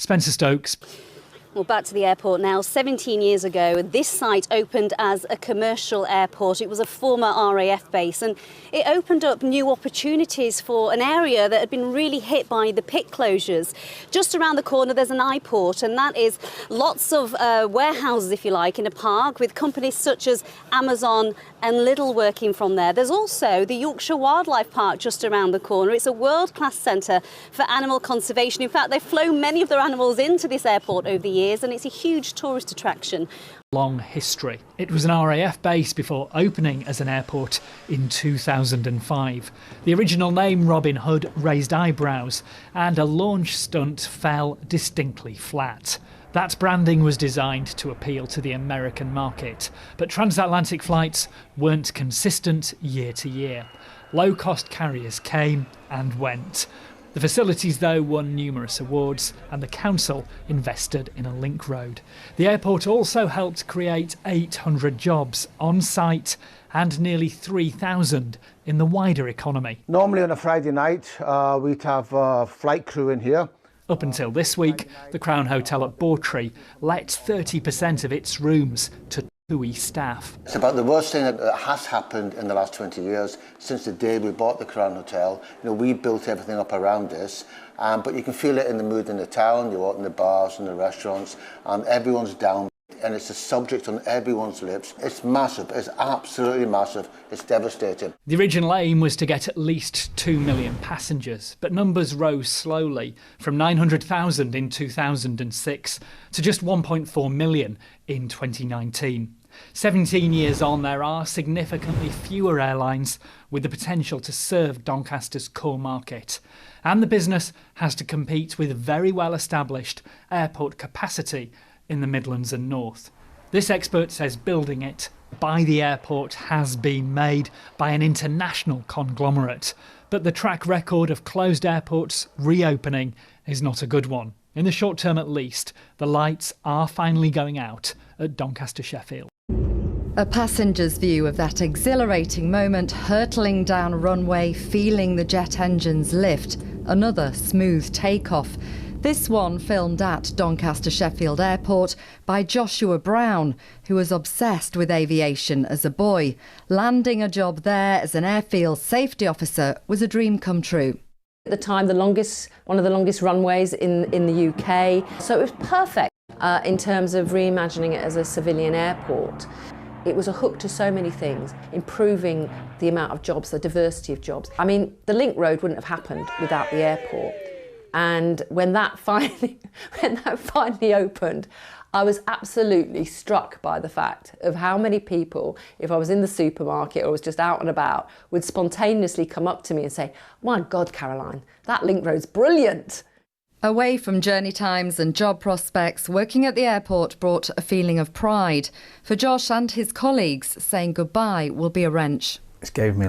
Spencer Stokes. Well, back to the airport now. 17 years ago, this site opened as a commercial airport. It was a former RAF base, and it opened up new opportunities for an area that had been really hit by the pit closures. Just around the corner, there's an iPort, and that is lots of warehouses, if you like, in a park with companies such as Amazon and Lidl working from there. There's also the Yorkshire Wildlife Park just around the corner. It's a world-class centre for animal conservation. In fact, they've flown many of their animals into this airport over the years, and it's a huge tourist attraction. Long history. It was an RAF base before opening as an airport in 2005. The original name, Robin Hood, raised eyebrows, and a launch stunt fell distinctly flat. That branding was designed to appeal to the American market, but transatlantic flights weren't consistent year to year. Low-cost carriers came and went. The facilities, though, won numerous awards, and the council invested in a link road. The airport also helped create 800 jobs on site and nearly 3,000 in the wider economy. Normally on a Friday night, we'd have a flight crew in here. Up until this week, the Crown Hotel at Bawtry let 30% of its rooms to TUI staff. It's about the worst thing that has happened in the last 20 years since the day we bought the Crown Hotel. You know, we built everything up around this, but you can feel it in the mood in the town. You walk in the bars and the restaurants, and everyone's down. And it's a subject on everyone's lips. It's massive. It's absolutely massive. It's devastating. The original aim was to get at least 2 million passengers, but numbers rose slowly from 900,000 in 2006 to just 1.4 million in 2019. 17 years on, there are significantly fewer airlines with the potential to serve Doncaster's core market. And the business has to compete with very well-established airport capacity in the Midlands and North. This expert says building it by the airport has been made by an international conglomerate, but the track record of closed airports reopening is not a good one. In the short term at least, the lights are finally going out at Doncaster, Sheffield. A passenger's view of that exhilarating moment, hurtling down a runway, feeling the jet engines lift, another smooth takeoff. This one filmed at Doncaster Sheffield Airport by Joshua Brown, who was obsessed with aviation as a boy. Landing a job there as an airfield safety officer was a dream come true. At the time, one of the longest runways in the UK, so it was perfect in terms of reimagining it as a civilian airport. It was a hook to so many things, improving the amount of jobs, the diversity of jobs. I mean, the link road wouldn't have happened without the airport. And when that finally opened, I was absolutely struck by the fact of how many people, if I was in the supermarket or was just out and about, would spontaneously come up to me and say, "My God, Caroline, that link road's brilliant." Away from journey times and job prospects, working at the airport brought a feeling of pride. For Josh and his colleagues, saying goodbye will be a wrench. It gave me